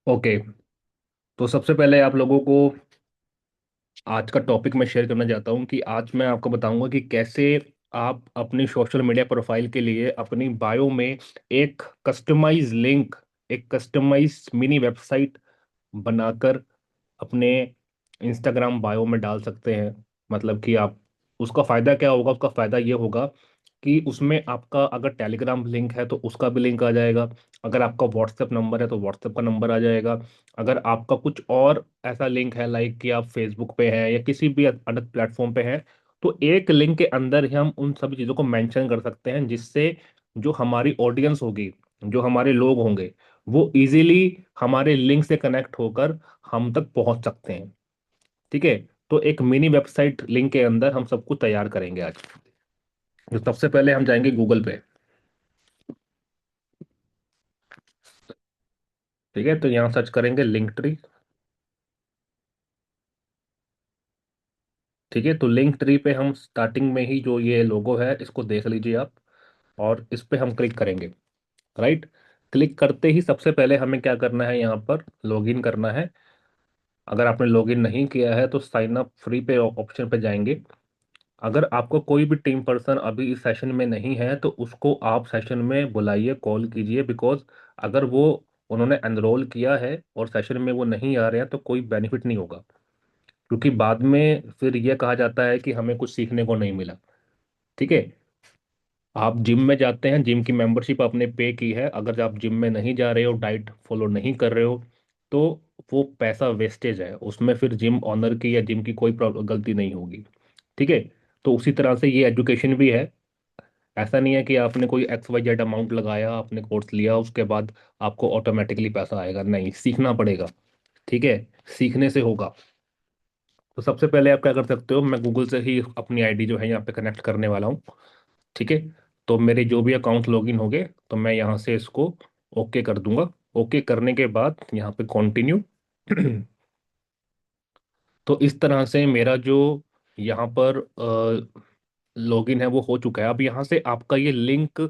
Okay. तो सबसे पहले आप लोगों को आज का टॉपिक मैं शेयर करना चाहता हूँ कि आज मैं आपको बताऊंगा कि कैसे आप अपनी सोशल मीडिया प्रोफाइल के लिए अपनी बायो में एक कस्टमाइज लिंक, एक कस्टमाइज मिनी वेबसाइट बनाकर अपने इंस्टाग्राम बायो में डाल सकते हैं। मतलब कि आप, उसका फायदा क्या होगा? उसका फायदा ये होगा कि उसमें आपका अगर टेलीग्राम लिंक है तो उसका भी लिंक आ जाएगा। अगर आपका व्हाट्सएप नंबर है तो व्हाट्सएप का नंबर आ जाएगा। अगर आपका कुछ और ऐसा लिंक है, लाइक कि आप फेसबुक पे हैं या किसी भी अलग प्लेटफॉर्म पे हैं, तो एक लिंक के अंदर ही हम उन सभी चीज़ों को मेंशन कर सकते हैं, जिससे जो हमारी ऑडियंस होगी, जो हमारे लोग होंगे, वो इजीली हमारे लिंक से कनेक्ट होकर हम तक पहुंच सकते हैं। ठीक है। तो एक मिनी वेबसाइट लिंक के अंदर हम सब कुछ तैयार करेंगे आज। तो सबसे पहले हम जाएंगे गूगल पे। ठीक है, तो यहाँ सर्च करेंगे लिंक ट्री। ठीक है, तो लिंक ट्री पे हम स्टार्टिंग में ही जो ये लोगो है इसको देख लीजिए आप, और इस पे हम क्लिक करेंगे। राइट। क्लिक करते ही सबसे पहले हमें क्या करना है, यहाँ पर लॉगिन करना है। अगर आपने लॉगिन नहीं किया है तो साइन अप फ्री पे ऑप्शन पे जाएंगे। अगर आपको कोई भी टीम पर्सन अभी इस सेशन में नहीं है तो उसको आप सेशन में बुलाइए, कॉल कीजिए, बिकॉज अगर वो, उन्होंने एनरोल किया है और सेशन में वो नहीं आ रहे हैं तो कोई बेनिफिट नहीं होगा। क्योंकि बाद में फिर ये कहा जाता है कि हमें कुछ सीखने को नहीं मिला। ठीक है। आप जिम में जाते हैं, जिम की मेंबरशिप आपने पे की है, अगर आप जिम में नहीं जा रहे हो, डाइट फॉलो नहीं कर रहे हो, तो वो पैसा वेस्टेज है, उसमें फिर जिम ऑनर की या जिम की कोई गलती नहीं होगी। ठीक है। तो उसी तरह से ये एजुकेशन भी है। ऐसा नहीं है कि आपने कोई एक्स वाई जेड अमाउंट लगाया, आपने कोर्स लिया, उसके बाद आपको ऑटोमेटिकली पैसा आएगा, नहीं, सीखना पड़ेगा। ठीक है। सीखने से होगा। तो सबसे पहले आप क्या कर सकते हो, मैं गूगल से ही अपनी आईडी जो है यहाँ पे कनेक्ट करने वाला हूँ। ठीक है। तो मेरे जो भी अकाउंट लॉगिन हो गए तो मैं यहाँ से इसको ओके कर दूंगा। ओके करने के बाद यहाँ पे कंटिन्यू। तो इस तरह से मेरा जो यहाँ पर लॉगिन है वो हो चुका है। अब यहाँ से आपका ये लिंक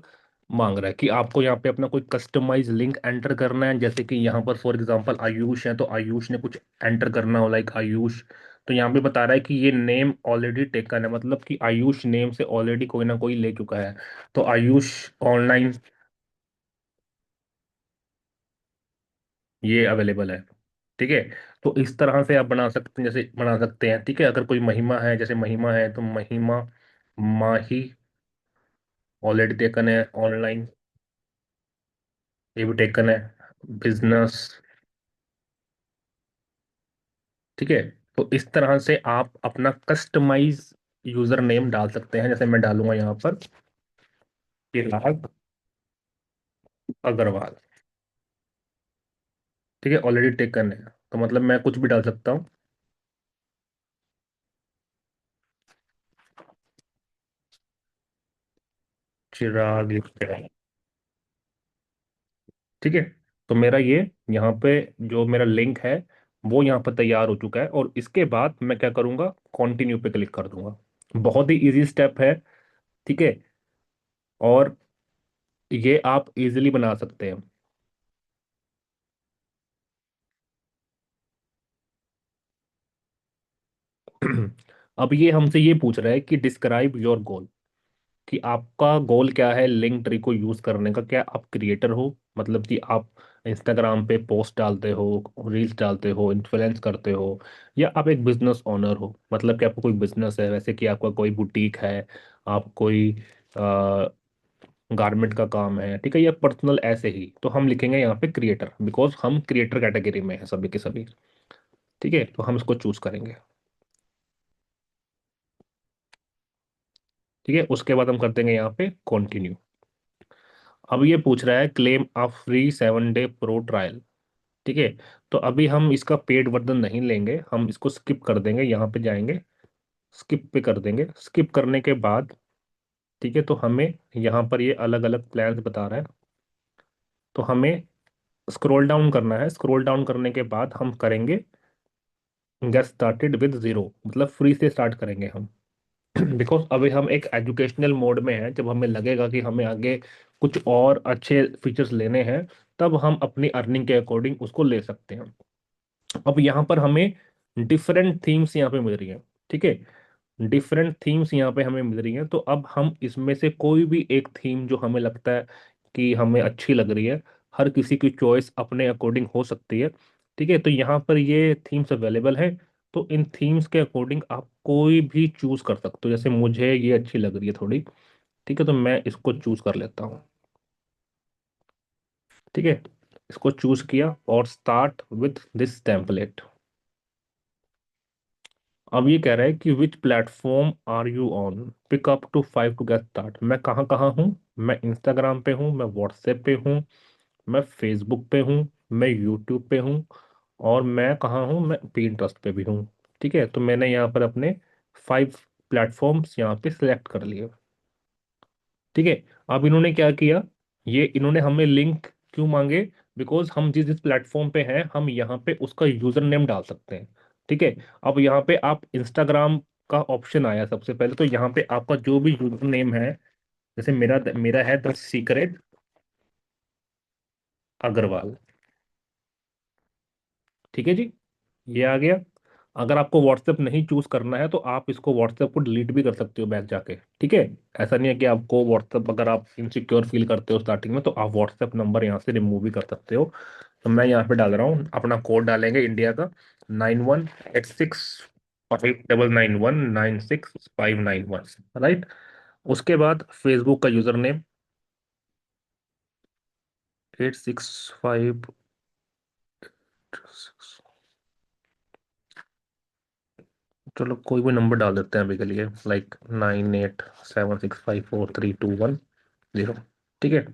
मांग रहा है कि आपको यहाँ पे अपना कोई कस्टमाइज लिंक एंटर करना है। जैसे कि यहाँ पर फॉर एग्जांपल आयुष है, तो आयुष ने कुछ एंटर करना हो, लाइक आयुष। तो यहाँ पे बता रहा है कि ये नेम ऑलरेडी टेकन है, मतलब कि आयुष नेम से ऑलरेडी कोई ना कोई ले चुका है। तो आयुष ऑनलाइन ये अवेलेबल है। ठीक है। तो इस तरह से आप बना सकते हैं, जैसे बना सकते हैं। ठीक है। अगर कोई महिमा है, जैसे महिमा है तो महिमा, माही ऑलरेडी टेकन है ऑनलाइन, ये भी टेकन है। बिजनेस। ठीक है। तो इस तरह से आप अपना कस्टमाइज यूजर नेम डाल सकते हैं, जैसे मैं डालूंगा यहाँ पर चिराग अग्रवाल। ठीक है, ऑलरेडी टेकन है, तो मतलब मैं कुछ भी डाल सकता हूँ। चिराग अग्रवाल। ठीक है। तो मेरा ये यहाँ पे जो मेरा लिंक है वो यहाँ पर तैयार हो चुका है, और इसके बाद मैं क्या करूँगा, कंटिन्यू पे क्लिक कर दूंगा। बहुत ही इजी स्टेप है। ठीक है। और ये आप इजीली बना सकते हैं। अब ये हमसे ये पूछ रहा है कि डिस्क्राइब योर गोल, कि आपका गोल क्या है लिंक ट्री को यूज करने का। क्या आप क्रिएटर हो, मतलब कि आप इंस्टाग्राम पे पोस्ट डालते हो, रील्स डालते हो, इन्फ्लुएंस करते हो, या आप एक बिजनेस ओनर हो, मतलब कि आपका कोई बिजनेस है, वैसे कि आपका कोई बुटीक है, आप कोई गारमेंट का काम है, ठीक है, या पर्सनल ऐसे ही, तो हम लिखेंगे यहाँ पे क्रिएटर, बिकॉज हम क्रिएटर कैटेगरी में है सभी के सभी। ठीक है, तो हम इसको चूज करेंगे। ठीक है, उसके बाद हम कर देंगे यहाँ पे कंटिन्यू। अब ये पूछ रहा है claim a free 7 day pro trial. ठीक है। तो अभी हम इसका पेड वर्जन नहीं लेंगे, हम इसको स्किप कर देंगे, यहाँ पे जाएंगे, स्किप पे कर देंगे। स्किप करने के बाद ठीक है, तो हमें यहाँ पर ये अलग अलग प्लान्स बता रहा है, तो हमें स्क्रॉल डाउन करना है। स्क्रॉल डाउन करने के बाद हम करेंगे गेट स्टार्टेड विद जीरो, मतलब फ्री से स्टार्ट करेंगे हम। बिकॉज अभी हम एक एजुकेशनल मोड में हैं, जब हमें लगेगा कि हमें आगे कुछ और अच्छे फीचर्स लेने हैं तब हम अपनी अर्निंग के अकॉर्डिंग उसको ले सकते हैं। अब यहाँ पर हमें डिफरेंट थीम्स यहाँ पे मिल रही हैं, ठीक है, डिफरेंट थीम्स यहाँ पे हमें मिल रही हैं। तो अब हम इसमें से कोई भी एक थीम जो हमें लगता है कि हमें अच्छी लग रही है, हर किसी की चॉइस अपने अकॉर्डिंग हो सकती है, ठीक है, तो यहाँ पर ये थीम्स अवेलेबल है। तो इन थीम्स के अकॉर्डिंग आप कोई भी चूज कर सकते हो। जैसे मुझे ये अच्छी लग रही है थोड़ी, ठीक है, तो मैं इसको चूज कर लेता हूँ, ठीक है, इसको चूज किया और स्टार्ट विथ दिस टेम्पलेट। अब ये कह रहा है कि which platform are you on, pick up to 5 to get start. मैं कहाँ कहाँ हूँ? मैं इंस्टाग्राम पे हूँ, मैं व्हाट्सएप पे हूँ, मैं फेसबुक पे हूँ, मैं यूट्यूब पे हूँ, और मैं कहाँ हूँ, मैं पिंटरेस्ट पे भी हूँ। ठीक है, तो मैंने यहाँ पर अपने 5 प्लेटफॉर्म्स यहाँ पे सिलेक्ट कर लिए। ठीक है, अब इन्होंने क्या किया, ये इन्होंने हमें लिंक क्यों मांगे? बिकॉज हम जिस जिस प्लेटफॉर्म पे हैं हम यहाँ पे उसका यूजर नेम डाल सकते हैं। ठीक है, अब यहाँ पे आप इंस्टाग्राम का ऑप्शन आया सबसे पहले, तो यहाँ पे आपका जो भी यूजर नेम है, जैसे मेरा मेरा है द सीक्रेट अग्रवाल। ठीक है जी, ये आ गया। अगर आपको व्हाट्सएप नहीं चूज करना है तो आप इसको व्हाट्सएप को डिलीट भी कर सकते हो बैक जाके। ठीक है, ऐसा नहीं है कि आपको व्हाट्सएप, अगर आप इनसिक्योर फील करते हो स्टार्टिंग में, तो आप व्हाट्सएप नंबर यहाँ से रिमूव भी कर सकते हो। तो मैं यहाँ पे डाल रहा हूँ, अपना कोड डालेंगे इंडिया का, 9186599196 591, राइट। उसके बाद फेसबुक का यूजर नेम 865, चलो कोई भी नंबर डाल देते हैं अभी के लिए, लाइक 9876543210। ठीक है,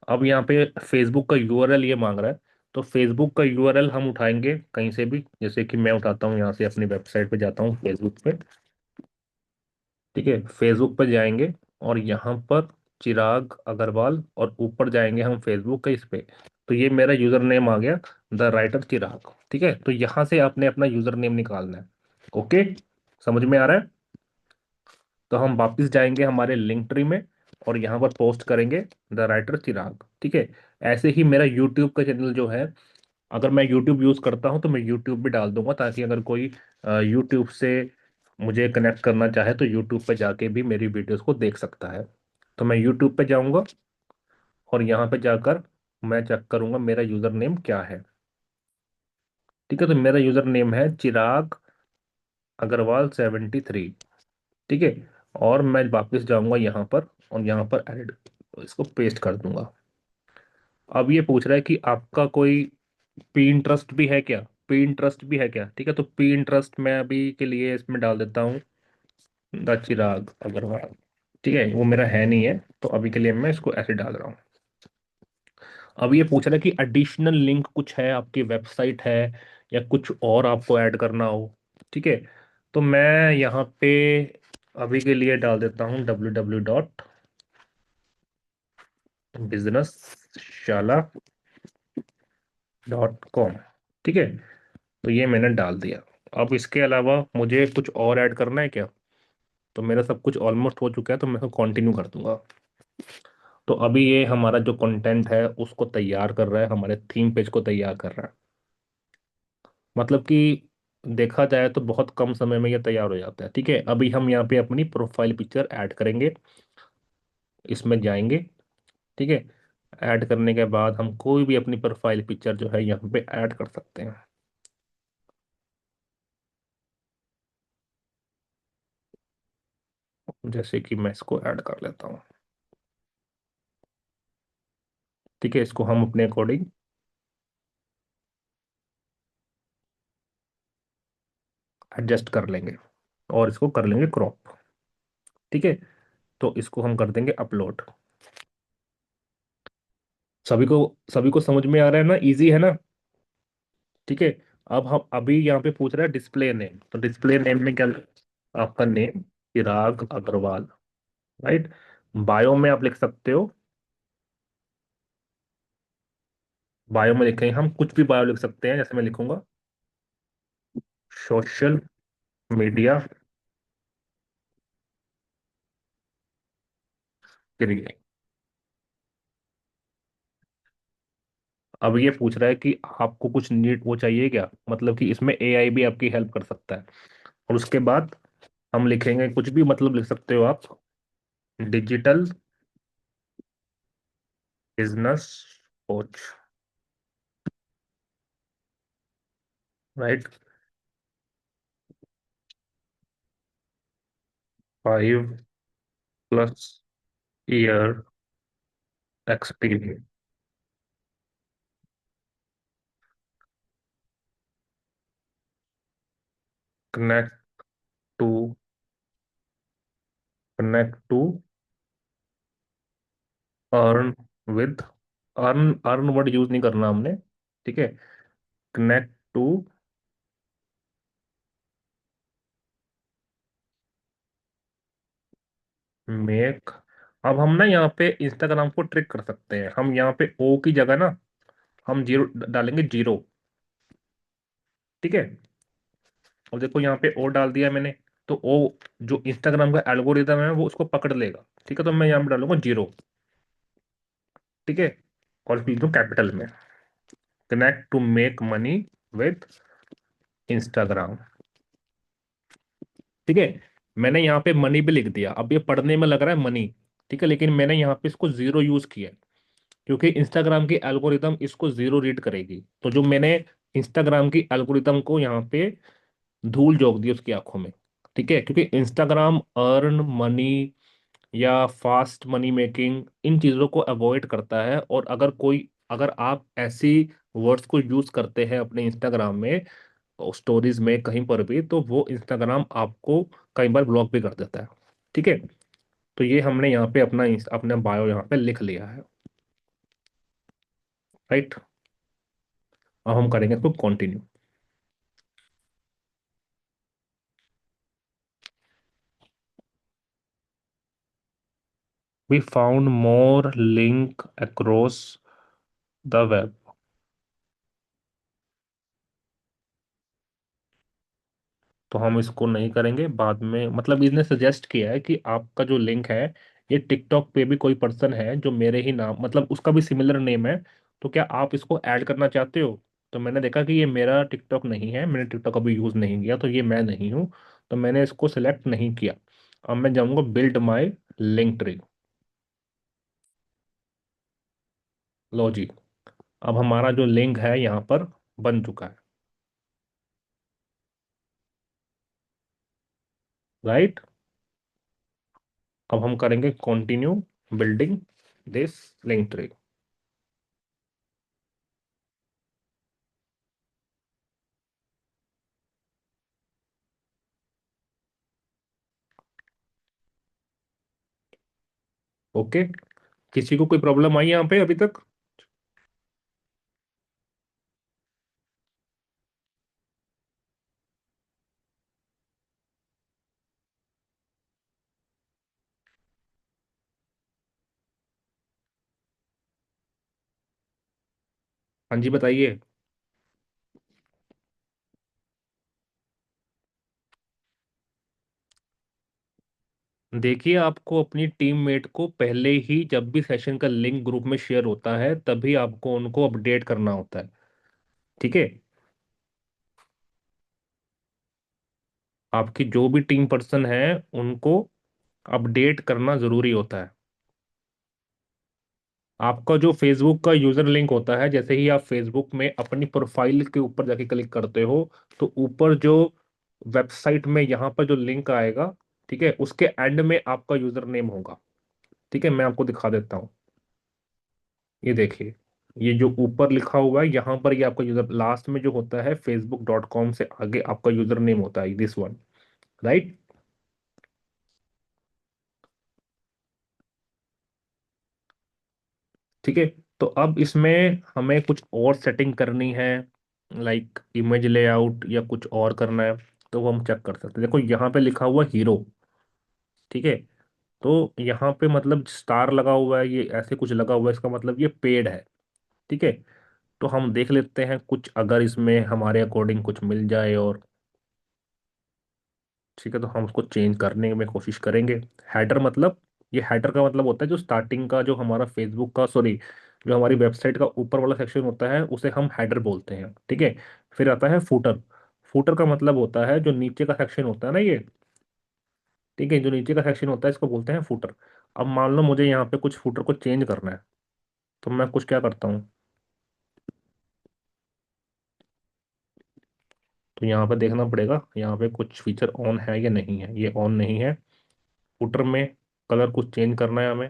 अब यहाँ पे फेसबुक का यूआरएल ये मांग रहा है। तो फेसबुक का यूआरएल हम उठाएंगे कहीं से भी, जैसे कि मैं उठाता हूँ यहाँ से, अपनी वेबसाइट पे जाता हूँ फेसबुक पे। ठीक है, फेसबुक पे जाएंगे और यहाँ पर चिराग अग्रवाल, और ऊपर जाएंगे हम फेसबुक के इस पे। तो ये मेरा यूजर नेम आ गया, द राइटर चिराग। ठीक है, तो यहाँ से आपने अपना यूजर नेम निकालना है। ओके, समझ में आ रहा है? तो हम वापस जाएंगे हमारे लिंक ट्री में और यहाँ पर पोस्ट करेंगे द राइटर चिराग। ठीक है, ऐसे ही मेरा यूट्यूब का चैनल जो है, अगर मैं यूट्यूब यूज़ करता हूँ तो मैं यूट्यूब भी डाल दूंगा, ताकि अगर कोई यूट्यूब से मुझे कनेक्ट करना चाहे तो यूट्यूब पे जाके भी मेरी वीडियोस को देख सकता है। तो मैं यूट्यूब पे जाऊंगा और यहाँ पे जाकर मैं चेक करूंगा मेरा यूज़र नेम क्या है। ठीक है, तो मेरा यूज़र नेम है चिराग अग्रवाल 73। ठीक है, और मैं वापस जाऊंगा यहाँ पर और यहाँ पर एडिट, इसको पेस्ट कर दूंगा। अब ये पूछ रहा है कि आपका कोई पी इंटरेस्ट भी है क्या, पी इंटरेस्ट भी है क्या? ठीक है, तो पी इंटरेस्ट मैं अभी के लिए इसमें डाल देता हूँ द चिराग अग्रवाल। ठीक है, वो मेरा है नहीं है, तो अभी के लिए मैं इसको ऐसे डाल रहा हूँ। अब ये पूछ रहा है कि एडिशनल लिंक कुछ है, आपकी वेबसाइट है या कुछ और आपको ऐड करना हो। ठीक है, तो मैं यहाँ पे अभी के लिए डाल देता हूँ www.businessshala.com। ठीक है, तो ये मैंने डाल दिया। अब इसके अलावा मुझे कुछ और ऐड करना है क्या? तो मेरा सब कुछ ऑलमोस्ट हो चुका है, तो मैं इसको कंटिन्यू कर दूंगा। तो अभी ये हमारा जो कंटेंट है उसको तैयार कर रहा है, हमारे थीम पेज को तैयार कर रहा है। मतलब कि देखा जाए तो बहुत कम समय में ये तैयार हो जाता है। ठीक है, अभी हम यहाँ पे अपनी प्रोफाइल पिक्चर ऐड करेंगे, इसमें जाएंगे। ठीक है, ऐड करने के बाद हम कोई भी अपनी प्रोफाइल पिक्चर जो है यहाँ पे ऐड कर सकते हैं। जैसे कि मैं इसको ऐड कर लेता हूँ। ठीक है, इसको हम अपने अकॉर्डिंग एडजस्ट कर लेंगे और इसको कर लेंगे क्रॉप। ठीक है, तो इसको हम कर देंगे अपलोड। सभी को समझ में आ रहा है ना? इजी है ना? ठीक है, अब हम अभी यहाँ पे पूछ रहा है डिस्प्ले नेम, तो डिस्प्ले नेम में क्या, आपका नेम चिराग अग्रवाल, राइट। बायो में आप लिख सकते हो, बायो में लिखेंगे हम कुछ भी, बायो लिख सकते हैं, जैसे मैं लिखूंगा सोशल मीडिया क्रिएटर। अब ये पूछ रहा है कि आपको कुछ नीड वो चाहिए क्या, मतलब कि इसमें एआई भी आपकी हेल्प कर सकता है। और उसके बाद हम लिखेंगे कुछ भी, मतलब लिख सकते हो आप, digital business coach, right, 5+ year experience, connect to connect to earn with, earn earn word use नहीं करना हमने, ठीक है, कनेक्ट टू मेक। अब हम ना यहाँ पे इंस्टाग्राम को ट्रिक कर सकते हैं, हम यहाँ पे ओ की जगह ना हम जीरो डालेंगे, जीरो, ठीक है। और देखो यहाँ पे ओ डाल दिया मैंने, तो ओ जो इंस्टाग्राम का एल्गोरिदम है वो उसको पकड़ लेगा, ठीक है। तो मैं यहाँ पे डालूंगा जीरो, ठीक है, और लिख दूँ कैपिटल में, connect to make money with Instagram, ठीक है। मैंने यहाँ पे मनी भी लिख दिया, अब ये पढ़ने में लग रहा है मनी, ठीक है, लेकिन मैंने यहाँ पे इसको जीरो यूज किया है, क्योंकि इंस्टाग्राम की एल्गोरिदम इसको जीरो रीड करेगी। तो जो मैंने इंस्टाग्राम की एल्गोरिदम को यहाँ पे धूल झोंक दी उसकी आंखों में, ठीक है, क्योंकि इंस्टाग्राम अर्न मनी या फास्ट मनी मेकिंग इन चीज़ों को अवॉइड करता है। और अगर आप ऐसी वर्ड्स को यूज करते हैं अपने इंस्टाग्राम में, स्टोरीज में, कहीं पर भी, तो वो इंस्टाग्राम आपको कई बार ब्लॉक भी कर देता है, ठीक है। तो ये हमने यहाँ पे अपना बायो यहाँ पे लिख लिया है, राइट। अब हम करेंगे इसको continue. We found more link across the web. तो हम इसको नहीं करेंगे, बाद में, मतलब इसने सजेस्ट किया है कि आपका जो लिंक है, ये टिकटॉक पे भी कोई पर्सन है जो मेरे ही नाम, मतलब उसका भी सिमिलर नेम है, तो क्या आप इसको ऐड करना चाहते हो। तो मैंने देखा कि ये मेरा टिकटॉक नहीं है, मैंने टिकटॉक अभी यूज़ नहीं किया, तो ये मैं नहीं हूँ, तो मैंने इसको सिलेक्ट नहीं किया। अब मैं जाऊँगा बिल्ड माई लिंक ट्री। लो जी, अब हमारा जो लिंक है यहाँ पर बन चुका है, राइट। अब हम करेंगे continue building this link tree. Okay, किसी को कोई प्रॉब्लम आई यहाँ पे अभी तक। हाँ जी, बताइए। देखिए, आपको अपनी टीममेट को पहले ही, जब भी सेशन का लिंक ग्रुप में शेयर होता है, तभी आपको उनको अपडेट करना होता है, ठीक है। आपकी जो भी टीम पर्सन है उनको अपडेट करना जरूरी होता है। आपका जो फेसबुक का यूजर लिंक होता है, जैसे ही आप फेसबुक में अपनी प्रोफाइल के ऊपर जाके क्लिक करते हो, तो ऊपर जो वेबसाइट में यहाँ पर जो लिंक आएगा, ठीक है, उसके एंड में आपका यूजर नेम होगा, ठीक है। मैं आपको दिखा देता हूँ, ये देखिए, ये जो ऊपर लिखा हुआ है यहाँ पर, ये आपका यूजर लास्ट में जो होता है facebook.com से आगे आपका यूजर नेम होता है, दिस वन, राइट। ठीक है, तो अब इसमें हमें कुछ और सेटिंग करनी है, लाइक इमेज लेआउट या कुछ और करना है, तो वो हम चेक कर सकते हैं। देखो यहाँ पे लिखा हुआ हीरो, ठीक है, तो यहाँ पे मतलब स्टार लगा हुआ है, ये ऐसे कुछ लगा हुआ है, इसका मतलब ये पेड है, ठीक है। तो हम देख लेते हैं कुछ, अगर इसमें हमारे अकॉर्डिंग कुछ मिल जाए, और ठीक है, तो हम उसको चेंज करने में कोशिश करेंगे। हेडर मतलब, ये हेडर का मतलब होता है जो स्टार्टिंग का, जो हमारा फेसबुक का, सॉरी, जो हमारी वेबसाइट का ऊपर वाला सेक्शन होता है उसे हम हेडर बोलते हैं, ठीक है। फिर आता है फुटर। फुटर का मतलब होता है जो नीचे का सेक्शन होता है ना ये, ठीक है, जो नीचे का सेक्शन होता है इसको बोलते हैं फुटर। अब मान लो मुझे यहाँ पे कुछ फुटर को चेंज करना है, तो मैं कुछ क्या करता हूँ, तो यहाँ पे देखना पड़ेगा यहाँ पे कुछ फीचर ऑन है या नहीं है, ये ऑन नहीं है। फुटर में कलर कुछ चेंज करना है हमें,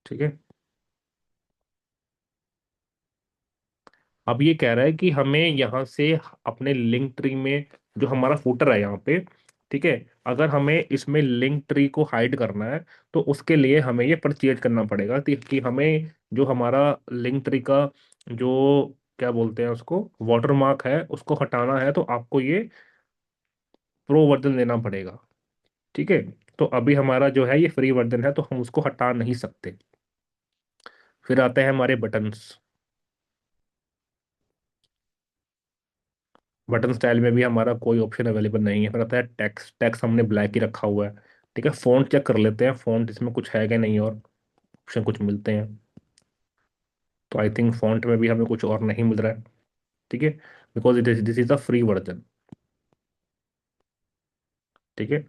ठीक है। अब ये कह रहा है कि हमें यहाँ से अपने लिंक ट्री में जो हमारा फुटर है यहाँ पे, ठीक है, अगर हमें इसमें लिंक ट्री को हाइड करना है तो उसके लिए हमें ये परचेज करना पड़ेगा, कि हमें जो हमारा लिंक ट्री का जो क्या बोलते हैं उसको वाटरमार्क है उसको हटाना है, तो आपको ये प्रो वर्जन लेना पड़ेगा, ठीक है। तो अभी हमारा जो है ये फ्री वर्जन है तो हम उसको हटा नहीं सकते। फिर आते हैं हमारे बटन्स। बटन स्टाइल में भी हमारा कोई ऑप्शन अवेलेबल नहीं है। फिर आता है टेक्स्ट। टेक्स्ट हमने ब्लैक ही रखा हुआ है, ठीक है। फॉन्ट चेक कर लेते हैं, फॉन्ट इसमें कुछ है क्या नहीं, और ऑप्शन कुछ मिलते हैं। तो आई थिंक फॉन्ट में भी हमें कुछ और नहीं मिल रहा है, ठीक है, because this is the free version, ठीक है।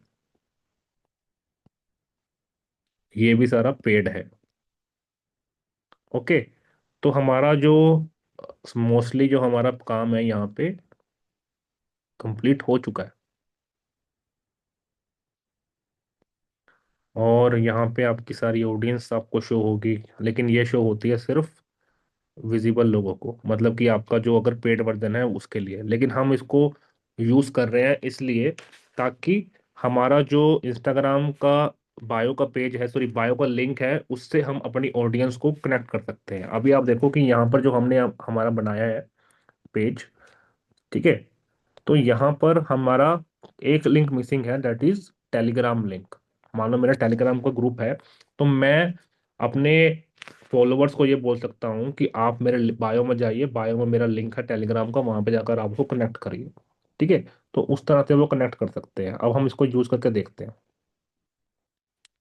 ये भी सारा पेड है, ओके। तो हमारा जो मोस्टली जो हमारा काम है यहाँ पे कंप्लीट हो चुका है। और यहाँ पे आपकी सारी ऑडियंस आपको शो होगी, लेकिन ये शो होती है सिर्फ विजिबल लोगों को, मतलब कि आपका जो अगर पेड वर्जन है उसके लिए। लेकिन हम इसको यूज कर रहे हैं इसलिए ताकि हमारा जो इंस्टाग्राम का बायो का पेज है, सॉरी बायो का लिंक है, उससे हम अपनी ऑडियंस को कनेक्ट कर सकते हैं। अभी आप देखो कि यहाँ पर जो हमने हमारा बनाया है पेज, ठीक है, तो यहाँ पर हमारा एक लिंक मिसिंग है, दैट इज टेलीग्राम लिंक। मान लो मेरा टेलीग्राम का ग्रुप है, तो मैं अपने फॉलोअर्स को ये बोल सकता हूँ कि आप मेरे बायो में जाइए, बायो में मेरा लिंक है टेलीग्राम का, वहां पे जाकर आप उसको कनेक्ट करिए, ठीक है। तो उस तरह से वो कनेक्ट कर सकते हैं। अब हम इसको यूज करके देखते हैं।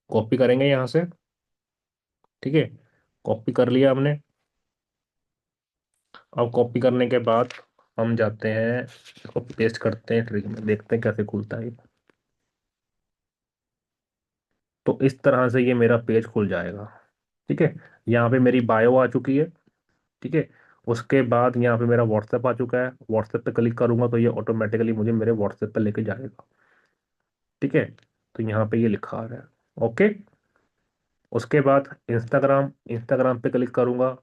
कॉपी करेंगे यहाँ से, ठीक है, कॉपी कर लिया हमने। अब कॉपी करने के बाद हम जाते हैं, इसको पेस्ट करते हैं ट्री में, देखते हैं कैसे खुलता है ये। तो इस तरह से ये मेरा पेज खुल जाएगा, ठीक है। यहाँ पे मेरी बायो आ चुकी है, ठीक है। उसके बाद यहाँ पे मेरा व्हाट्सएप आ चुका है। व्हाट्सएप पे क्लिक करूंगा तो ये ऑटोमेटिकली मुझे मेरे व्हाट्सएप पे लेके जाएगा, ठीक है। तो यहाँ पे ये लिखा आ रहा है, ओके। उसके बाद इंस्टाग्राम, इंस्टाग्राम पे क्लिक करूंगा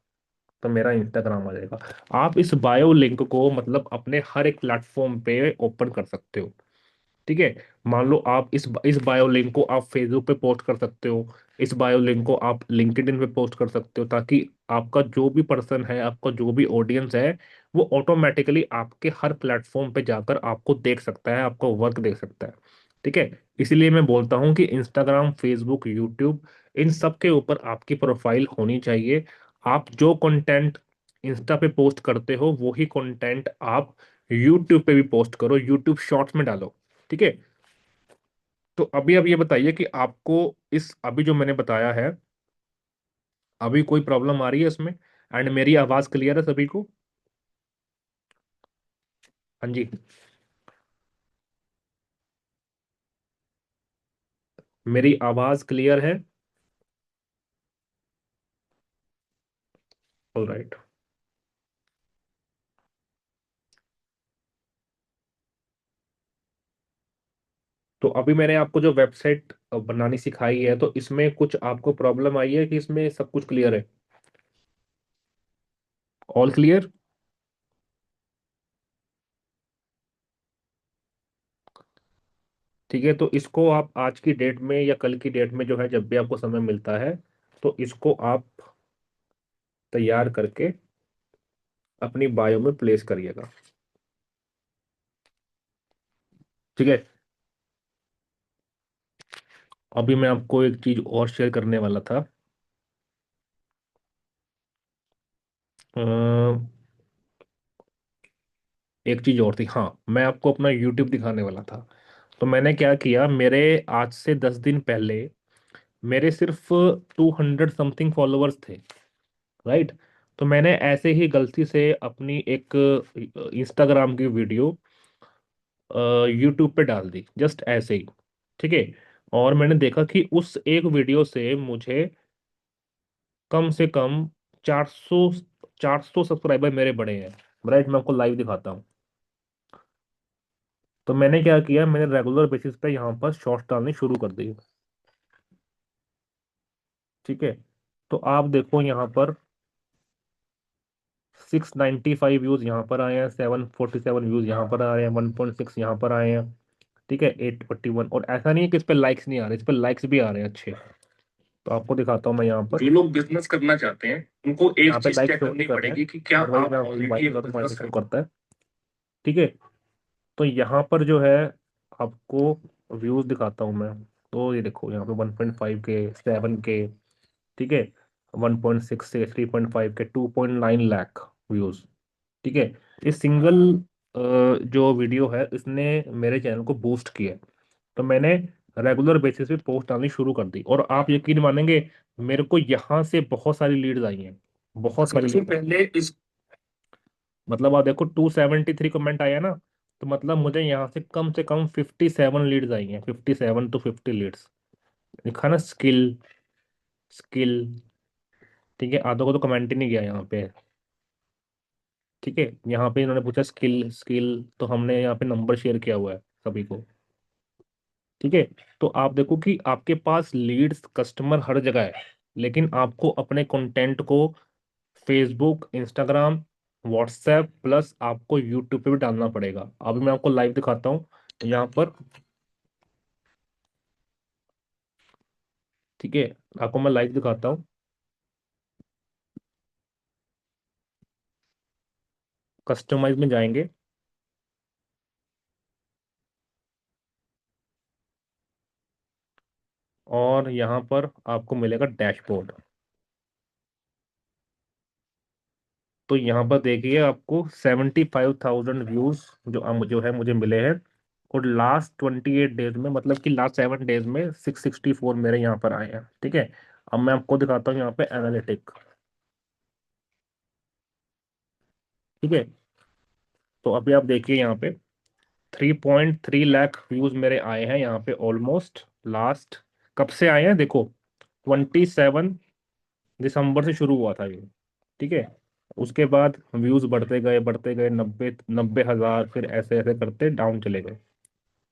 तो मेरा इंस्टाग्राम आ जाएगा। आप इस बायो लिंक को मतलब अपने हर एक प्लेटफॉर्म पे ओपन कर सकते हो, ठीक है। मान लो आप इस बायो लिंक को आप फेसबुक पे पोस्ट कर सकते हो, इस बायो लिंक को आप लिंक्डइन पे पोस्ट कर सकते हो, ताकि आपका जो भी पर्सन है, आपका जो भी ऑडियंस है, वो ऑटोमेटिकली आपके हर प्लेटफॉर्म पे जाकर आपको देख सकता है, आपका वर्क देख सकता है, ठीक है। इसीलिए मैं बोलता हूँ कि इंस्टाग्राम, फेसबुक, यूट्यूब, इन सब के ऊपर आपकी प्रोफाइल होनी चाहिए। आप जो कंटेंट इंस्टा पे पोस्ट करते हो वही कंटेंट आप यूट्यूब पे भी पोस्ट करो, यूट्यूब शॉर्ट्स में डालो, ठीक है। तो अभी अब ये बताइए कि आपको इस अभी जो मैंने बताया है, अभी कोई प्रॉब्लम आ रही है इसमें? एंड मेरी आवाज क्लियर है सभी को? हाँ जी। मेरी आवाज क्लियर है? All right. तो अभी मैंने आपको जो वेबसाइट बनानी सिखाई है, तो इसमें कुछ आपको प्रॉब्लम आई है कि इसमें सब कुछ क्लियर है? All clear? ठीक है, तो इसको आप आज की डेट में या कल की डेट में जो है, जब भी आपको समय मिलता है, तो इसको आप तैयार करके अपनी बायो में प्लेस करिएगा, ठीक है। अभी मैं आपको एक चीज और शेयर करने वाला था। अ, एक चीज और थी, हाँ, मैं आपको अपना यूट्यूब दिखाने वाला था। तो मैंने क्या किया, मेरे आज से 10 दिन पहले मेरे सिर्फ 200 समथिंग फॉलोअर्स थे, राइट। तो मैंने ऐसे ही गलती से अपनी एक इंस्टाग्राम की वीडियो यूट्यूब पे डाल दी, जस्ट ऐसे ही, ठीक है। और मैंने देखा कि उस एक वीडियो से मुझे कम से कम 400 400 सब्सक्राइबर मेरे बढ़े हैं, राइट। मैं आपको लाइव दिखाता हूँ। तो मैंने क्या किया, मैंने रेगुलर बेसिस पे यहाँ पर शॉर्ट्स डालने शुरू कर दिए, ठीक है। तो आप देखो यहाँ पर 695 व्यूज यहाँ पर आए हैं, 747 व्यूज यहाँ पर आ रहे हैं, 1.6 यहाँ पर आए हैं, ठीक है, 841। और ऐसा नहीं है कि इस पे लाइक्स नहीं आ रहे, इस पे लाइक्स भी आ रहे हैं अच्छे। तो आपको दिखाता हूँ मैं यहाँ पर, जो लोग बिजनेस करना चाहते हैं उनको एक यहाँ पे चीज लाइक चेक करनी पड़ेगी कि क्या आप ऑलरेडी एक बिजनेस करता है, ठीक है। तो यहाँ पर जो है आपको व्यूज दिखाता हूँ मैं। तो ये देखो यहाँ पे 1.5 के, 7 के, ठीक है, 1.6 से 3.5 के, 2.9 लाख व्यूज, ठीक है। ये सिंगल जो वीडियो है इसने मेरे चैनल को बूस्ट किया है। तो मैंने रेगुलर बेसिस पे पोस्ट डालनी शुरू कर दी, और आप यकीन मानेंगे, मेरे को यहाँ से बहुत सारी लीड्स आई हैं, बहुत सारी सबसे पहले इस, मतलब आप देखो 273 कमेंट आया ना, तो मतलब मुझे यहाँ से कम 57 लीड्स आई हैं, 57 to 50 लीड्स। लिखा ना स्किल, स्किल, ठीक है। आधों को तो कमेंट ही नहीं किया यहाँ पे, ठीक है। यहाँ पे इन्होंने पूछा स्किल स्किल, तो हमने यहाँ पे नंबर शेयर किया हुआ है सभी को, ठीक है। तो आप देखो कि आपके पास लीड्स कस्टमर हर जगह है, लेकिन आपको अपने कंटेंट को फेसबुक, इंस्टाग्राम, व्हाट्सएप प्लस आपको यूट्यूब पे भी डालना पड़ेगा। अभी मैं आपको लाइव दिखाता हूँ यहाँ पर, ठीक है। आपको मैं लाइव दिखाता हूँ, कस्टमाइज में जाएंगे और यहाँ पर आपको मिलेगा डैशबोर्ड। तो यहाँ पर देखिए आपको 75,000 व्यूज जो है मुझे मिले हैं। और लास्ट 28 डेज में, मतलब कि लास्ट 7 डेज में 664 मेरे यहाँ पर आए हैं, ठीक है। अब मैं आपको दिखाता हूँ यहाँ पे एनालिटिक, ठीक है। तो अभी आप देखिए यहाँ पे 3.3 लाख व्यूज मेरे आए हैं यहाँ पे ऑलमोस्ट। लास्ट कब से आए हैं देखो, 27 दिसंबर से शुरू हुआ था ये, ठीक है। उसके बाद व्यूज बढ़ते गए 90 90 हजार, फिर ऐसे ऐसे करते डाउन चले गए।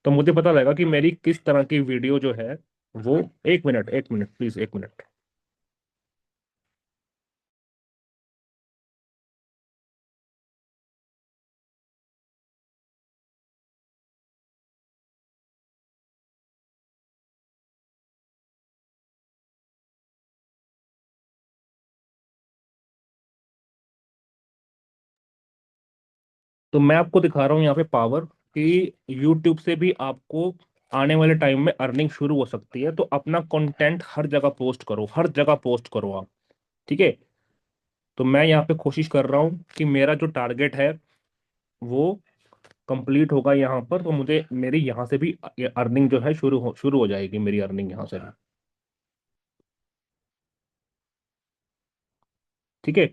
तो मुझे पता लगा कि मेरी किस तरह की वीडियो जो है वो, एक मिनट प्लीज, एक मिनट। तो मैं आपको दिखा रहा हूँ यहाँ पे पावर, कि YouTube से भी आपको आने वाले टाइम में अर्निंग शुरू हो सकती है। तो अपना कंटेंट हर जगह पोस्ट करो, हर जगह पोस्ट करो आप, ठीक है। तो मैं यहाँ पे कोशिश कर रहा हूँ कि मेरा जो टारगेट है वो कंप्लीट होगा यहाँ पर, तो मुझे मेरी यहाँ से भी अर्निंग जो है शुरू हो जाएगी, मेरी अर्निंग यहाँ से भी, ठीक है।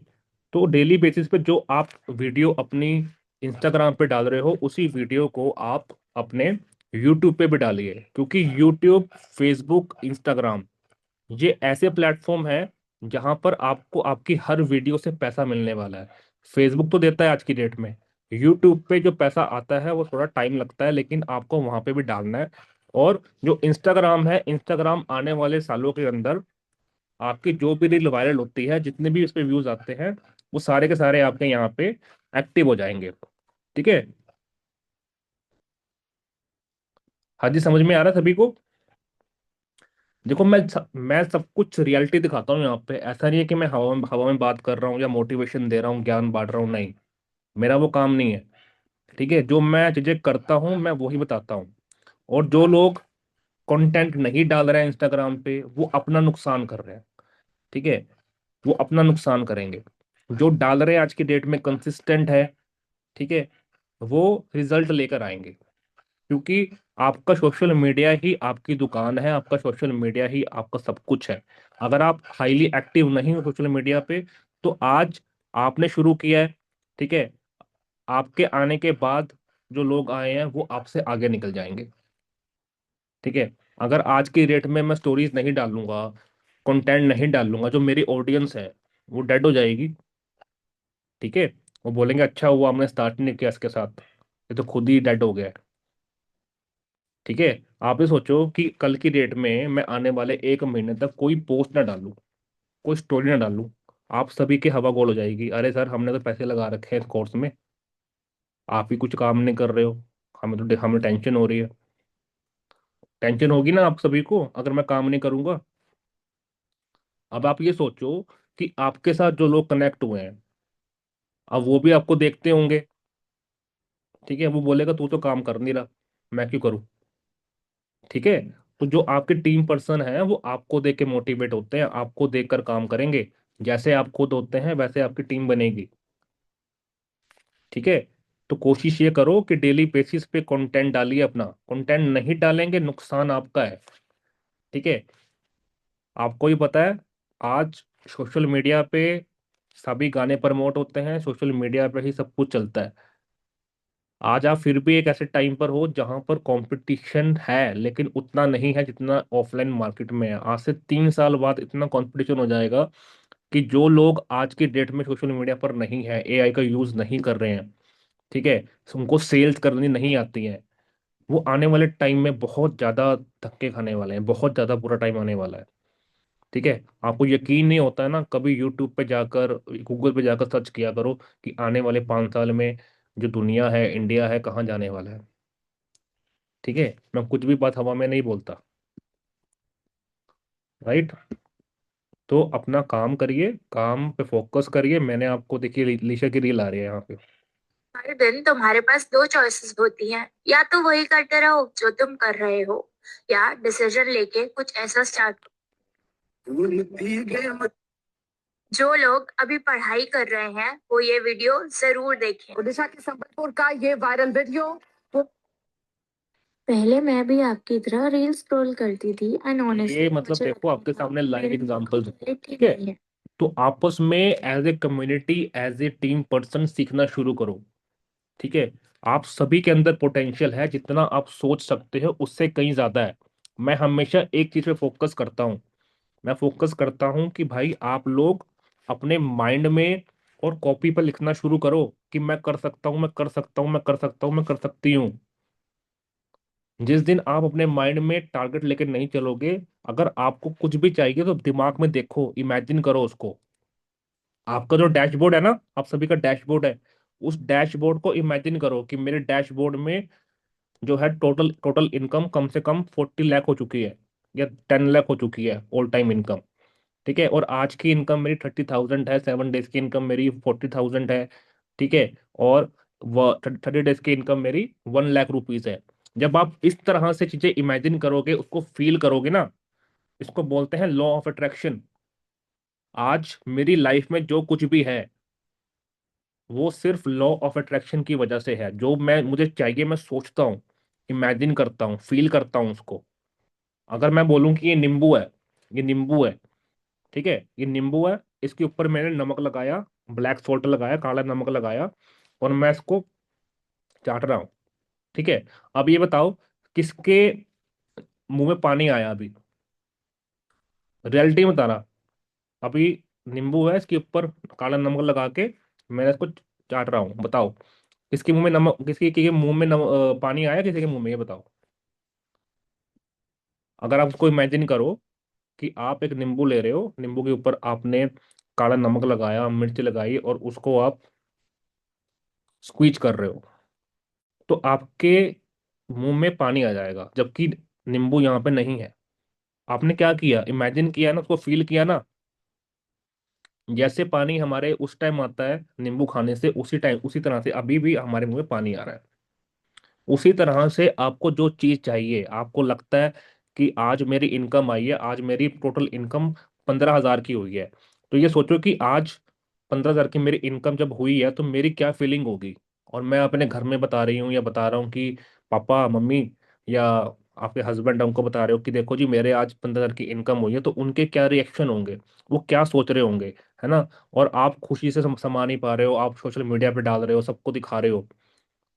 तो डेली बेसिस पे जो आप वीडियो अपनी इंस्टाग्राम पे डाल रहे हो, उसी वीडियो को आप अपने यूट्यूब पे भी डालिए, क्योंकि यूट्यूब, फेसबुक, इंस्टाग्राम ये ऐसे प्लेटफॉर्म है जहां पर आपको आपकी हर वीडियो से पैसा मिलने वाला है। फेसबुक तो देता है आज की डेट में, यूट्यूब पे जो पैसा आता है वो थोड़ा टाइम लगता है, लेकिन आपको वहां पे भी डालना है। और जो इंस्टाग्राम है, इंस्टाग्राम आने वाले सालों के अंदर आपकी जो भी रील वायरल होती है, जितने भी उस पे व्यूज आते हैं, वो सारे के सारे आपके यहाँ पे एक्टिव हो जाएंगे, ठीक है। हाँ जी, समझ में आ रहा है सभी को। देखो मैं सब कुछ रियलिटी दिखाता हूँ यहाँ पे। ऐसा नहीं है कि मैं हवा में बात कर रहा हूँ या मोटिवेशन दे रहा हूँ, ज्ञान बांट रहा हूँ, नहीं। मेरा वो काम नहीं है, ठीक है। जो मैं चीजें करता हूँ मैं वही बताता हूँ। और जो लोग कंटेंट नहीं डाल रहे हैं इंस्टाग्राम पे, वो अपना नुकसान कर रहे हैं, ठीक है। वो अपना नुकसान करेंगे। जो डाल रहे हैं आज की डेट में कंसिस्टेंट है, ठीक है, वो रिजल्ट लेकर आएंगे, क्योंकि आपका सोशल मीडिया ही आपकी दुकान है, आपका सोशल मीडिया ही आपका सब कुछ है। अगर आप हाईली एक्टिव नहीं हो सोशल मीडिया पे, तो आज आपने शुरू किया है, ठीक है, आपके आने के बाद जो लोग आए हैं वो आपसे आगे निकल जाएंगे। ठीक है, अगर आज की डेट में मैं स्टोरीज नहीं डालूंगा, कंटेंट नहीं डालूंगा, जो मेरी ऑडियंस है वो डेड हो जाएगी। ठीक है, वो बोलेंगे अच्छा हुआ हमने स्टार्ट नहीं किया इसके साथ, ये तो खुद ही डेड हो गया है। ठीक है, आप ये सोचो कि कल की डेट में मैं आने वाले 1 महीने तक कोई पोस्ट ना डालूं, कोई स्टोरी ना डालूं, आप सभी की हवा गोल हो जाएगी। अरे सर हमने तो पैसे लगा रखे हैं इस कोर्स में, आप ही कुछ काम नहीं कर रहे हो, हमें टेंशन हो रही है। टेंशन होगी ना आप सभी को अगर मैं काम नहीं करूंगा। अब आप ये सोचो कि आपके साथ जो लोग कनेक्ट हुए हैं, अब वो भी आपको देखते होंगे। ठीक है, वो बोलेगा तू तो काम कर नहीं रहा, मैं क्यों करूं। ठीक है, तो जो आपके टीम पर्सन है वो आपको देख के मोटिवेट होते हैं, आपको देखकर काम करेंगे। जैसे आप खुद होते हैं वैसे आपकी टीम बनेगी। ठीक है, तो कोशिश ये करो कि डेली बेसिस पे कंटेंट डालिए। अपना कंटेंट नहीं डालेंगे नुकसान आपका है। ठीक है, आपको ही पता है आज सोशल मीडिया पे सभी गाने प्रमोट होते हैं, सोशल मीडिया पे ही सब कुछ चलता है। आज आप फिर भी एक ऐसे टाइम पर हो जहां पर कंपटीशन है, लेकिन उतना नहीं है जितना ऑफलाइन मार्केट में है। आज से 3 साल बाद इतना कंपटीशन हो जाएगा कि जो लोग आज की डेट में सोशल मीडिया पर नहीं है, एआई का यूज नहीं कर रहे हैं, ठीक है, उनको सेल्स करनी नहीं आती है, वो आने वाले टाइम में बहुत ज्यादा धक्के खाने वाले हैं, बहुत ज्यादा बुरा टाइम आने वाला है। ठीक है, आपको यकीन नहीं होता है ना, कभी यूट्यूब पे जाकर, गूगल पे जाकर सर्च किया करो कि आने वाले 5 साल में जो दुनिया है, इंडिया है, कहाँ जाने वाला है। ठीक है, मैं कुछ भी बात हवा में नहीं बोलता। राइट, तो अपना काम करिए, काम पे फोकस करिए। मैंने आपको देखिए लीशा की रील आ रही है यहाँ पे। हर दिन तुम्हारे पास दो चॉइसेस होती हैं, या तो वही करते रहो जो तुम कर रहे हो, या डिसीजन लेके कुछ ऐसा स्टार्ट। जो लोग अभी पढ़ाई कर रहे हैं वो ये वीडियो जरूर देखें। ओडिशा के संबलपुर का ये वायरल वीडियो। पहले मैं भी आपकी तरह रील स्क्रॉल करती थी एंड ये ऑनेस्टली मतलब मुझे देखो लगता आपके था सामने कि लाइव मेरे में एग्जांपल्स। क्वालिटी ठीक है, नहीं है। तो आपस में as a community, as a team person सीखना शुरू करो। ठीक है, आप सभी के अंदर पोटेंशियल है, जितना आप सोच सकते हो उससे कहीं ज्यादा है। मैं हमेशा एक चीज पे फोकस करता हूँ, मैं फोकस करता हूँ कि भाई आप लोग अपने माइंड में और कॉपी पर लिखना शुरू करो कि मैं कर सकता हूँ, मैं कर सकता हूँ, मैं कर सकता हूँ, मैं कर सकती हूँ। जिस दिन आप अपने माइंड में टारगेट लेकर नहीं चलोगे, अगर आपको कुछ भी चाहिए तो दिमाग में देखो, इमेजिन करो उसको। आपका जो डैशबोर्ड है ना, आप सभी का डैशबोर्ड है, उस डैशबोर्ड को इमेजिन करो कि मेरे डैशबोर्ड में जो है टोटल टोटल इनकम कम से कम 40 लाख हो चुकी है, या 10 लाख हो चुकी है ऑल टाइम इनकम। ठीक है, और आज की इनकम मेरी 30,000 है, 7 डेज की इनकम मेरी 40,000 है। ठीक है, और 30 डेज की इनकम मेरी 1 लाख रुपीज है। जब आप इस तरह से चीजें इमेजिन करोगे, उसको फील करोगे ना, इसको बोलते हैं लॉ ऑफ अट्रैक्शन। आज मेरी लाइफ में जो कुछ भी है वो सिर्फ लॉ ऑफ अट्रैक्शन की वजह से है। जो मैं मुझे चाहिए मैं सोचता हूँ, इमेजिन करता हूँ, फील करता हूँ उसको। अगर मैं बोलूँ कि ये नींबू है, ये नींबू है, ठीक है, ये नींबू है, इसके ऊपर मैंने नमक लगाया, ब्लैक सॉल्ट लगाया, काला नमक लगाया, और मैं इसको चाट रहा हूँ। ठीक है, अब ये बताओ किसके मुंह में पानी आया अभी, रियलिटी में बताना। अभी नींबू है, इसके ऊपर काला नमक लगा के मैंने इसको चाट रहा हूँ, बताओ किसके मुंह में नमक, किसके मुंह में पानी आया, किसी के मुंह में, ये बताओ। अगर आप उसको इमेजिन करो कि आप एक नींबू ले रहे हो, नींबू के ऊपर आपने काला नमक लगाया, मिर्च लगाई, और उसको आप स्क्वीज कर रहे हो, तो आपके मुंह में पानी आ जाएगा, जबकि नींबू यहाँ पे नहीं है। आपने क्या किया, इमेजिन किया ना, उसको फील किया ना। जैसे पानी हमारे उस टाइम आता है नींबू खाने से, उसी टाइम उसी तरह से अभी भी हमारे मुंह में पानी आ रहा है। उसी तरह से आपको जो चीज चाहिए, आपको लगता है कि आज मेरी इनकम आई है, आज मेरी टोटल इनकम 15,000 की हुई है, तो ये सोचो कि आज 15,000 की मेरी इनकम जब हुई है तो मेरी क्या फीलिंग होगी। और मैं अपने घर में बता रही हूँ या बता रहा हूँ कि पापा मम्मी या आपके हस्बैंड उनको बता रहे हो कि देखो जी मेरे आज 15,000 की इनकम हुई है, तो उनके क्या रिएक्शन होंगे, वो क्या सोच रहे होंगे, है ना। और आप खुशी से समा नहीं पा रहे हो, आप सोशल मीडिया पे डाल रहे हो, सबको दिखा रहे हो।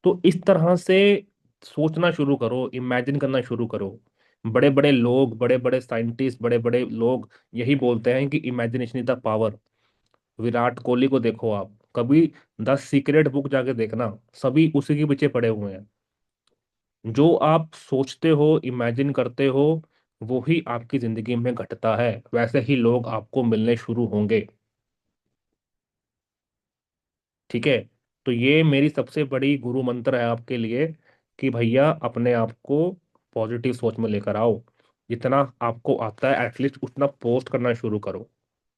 तो इस तरह से सोचना शुरू करो, इमेजिन करना शुरू करो। बड़े बड़े लोग, बड़े बड़े साइंटिस्ट, बड़े बड़े लोग यही बोलते हैं कि imagination is the power. Virat Kohli को देखो आप, कभी द सीक्रेट बुक जाके देखना, सभी उसी के पीछे पड़े हुए हैं। जो आप सोचते हो, इमेजिन करते हो, वो ही आपकी जिंदगी में घटता है, वैसे ही लोग आपको मिलने शुरू होंगे। ठीक है। तो ये मेरी सबसे बड़ी गुरु मंत्र है आपके लिए कि भैया अपने आप को पॉजिटिव सोच में लेकर आओ। जितना आपको आता है एटलीस्ट उतना पोस्ट करना शुरू करो।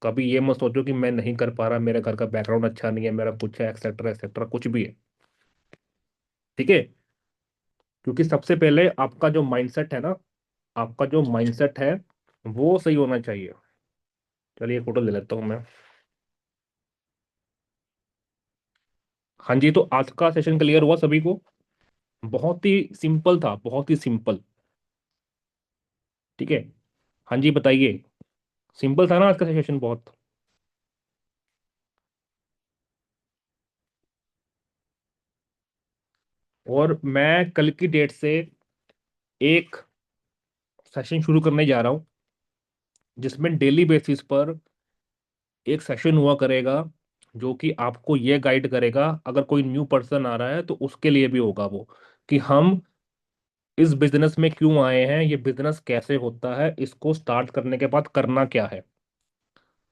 कभी ये मत सोचो कि मैं नहीं कर पा रहा, मेरे घर का बैकग्राउंड अच्छा नहीं है, मेरा कुछ है, एक्सेट्रा एक्सेट्रा, कुछ भी है। ठीक है। क्योंकि सबसे पहले आपका जो माइंडसेट है ना, आपका जो माइंडसेट है वो सही होना चाहिए। चलिए फोटो ले लेता हूँ मैं। हाँ जी, तो आज का सेशन क्लियर हुआ सभी को? बहुत ही सिंपल था, बहुत ही सिंपल। ठीक है। हाँ जी बताइए। सिंपल था ना आज का सेशन बहुत? और मैं कल की डेट से एक सेशन शुरू करने जा रहा हूँ, जिसमें डेली बेसिस पर एक सेशन हुआ करेगा, जो कि आपको ये गाइड करेगा, अगर कोई न्यू पर्सन आ रहा है तो उसके लिए भी होगा वो, कि हम इस बिजनेस में क्यों आए हैं, ये बिजनेस कैसे होता है, इसको स्टार्ट करने के बाद करना क्या है।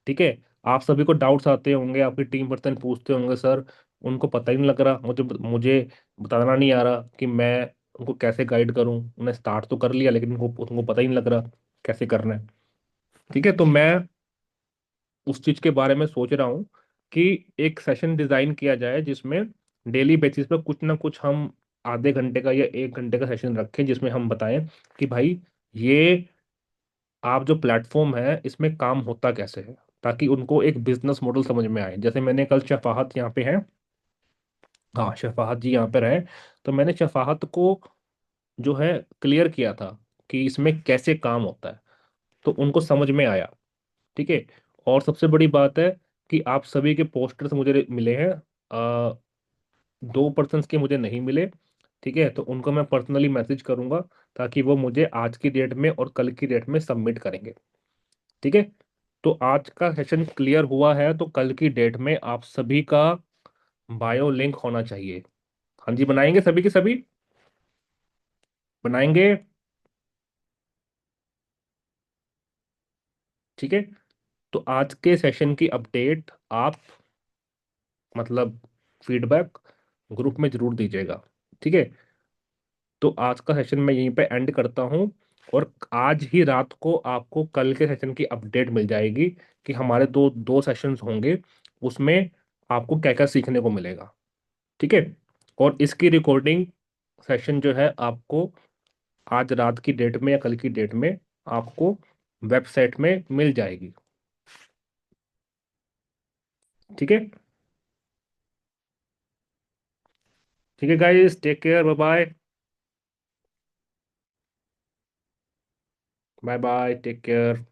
ठीक है। आप सभी को डाउट्स आते होंगे, आपकी टीम पर्सन पूछते होंगे सर उनको पता ही नहीं लग रहा, मुझे मुझे बताना नहीं आ रहा कि मैं उनको कैसे गाइड करूं, उन्हें स्टार्ट तो कर लिया लेकिन उनको पता ही नहीं लग रहा कैसे करना है। ठीक है। तो मैं उस चीज के बारे में सोच रहा हूँ कि एक सेशन डिजाइन किया जाए जिसमें डेली बेसिस पर कुछ ना कुछ हम आधे घंटे का या 1 घंटे का सेशन रखें, जिसमें हम बताएं कि भाई ये आप जो प्लेटफॉर्म है इसमें काम होता कैसे है, ताकि उनको एक बिजनेस मॉडल समझ में आए। जैसे मैंने कल शफाहत यहाँ पे है, हाँ शफाहत जी यहाँ पे रहे, तो मैंने शफाहत को जो है क्लियर किया था कि इसमें कैसे काम होता है, तो उनको समझ में आया। ठीक है। और सबसे बड़ी बात है कि आप सभी के पोस्टर्स मुझे मिले हैं, 2 पर्सन्स के मुझे नहीं मिले। ठीक है। तो उनको मैं पर्सनली मैसेज करूंगा, ताकि वो मुझे आज की डेट में और कल की डेट में सबमिट करेंगे। ठीक है। तो आज का सेशन क्लियर हुआ है, तो कल की डेट में आप सभी का बायो लिंक होना चाहिए। हाँ जी बनाएंगे, सभी के सभी बनाएंगे। ठीक है। तो आज के सेशन की अपडेट आप, मतलब फीडबैक ग्रुप में जरूर दीजिएगा। ठीक है। तो आज का सेशन मैं यहीं पे एंड करता हूँ, और आज ही रात को आपको कल के सेशन की अपडेट मिल जाएगी कि हमारे दो दो सेशंस होंगे, उसमें आपको क्या क्या सीखने को मिलेगा। ठीक है। और इसकी रिकॉर्डिंग सेशन जो है आपको आज रात की डेट में या कल की डेट में आपको वेबसाइट में मिल जाएगी। ठीक है। ठीक है guys, take care, bye bye. Bye bye, take care.